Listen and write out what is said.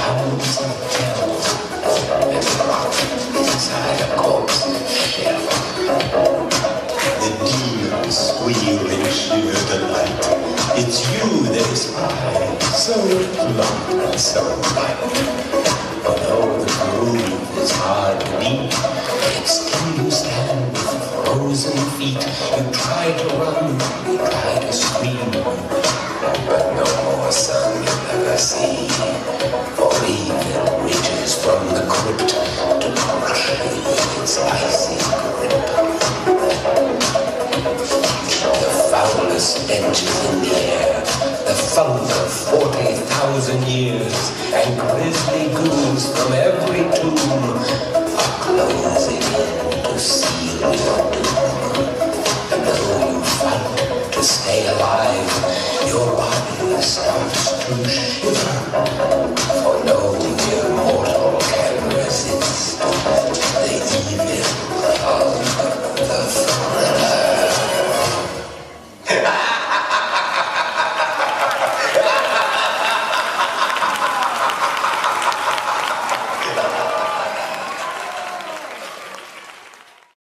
hounds of hell and rot inside a corpse's shell. The demons squeal in sheer delight. It's you they spy, so plump and so light. Although the groove is hard to beat, still you stand with frozen feet. You try to run, you try to scream, but no more sun you'll ever see. For evil reaches from the crypt to crush you with its icy grip. The foulest stench is in the air, the funk of 40,000 years, and grisly ghouls from every tomb are closing in to seal your doom. And though you fight to stay alive, your body starts to shiver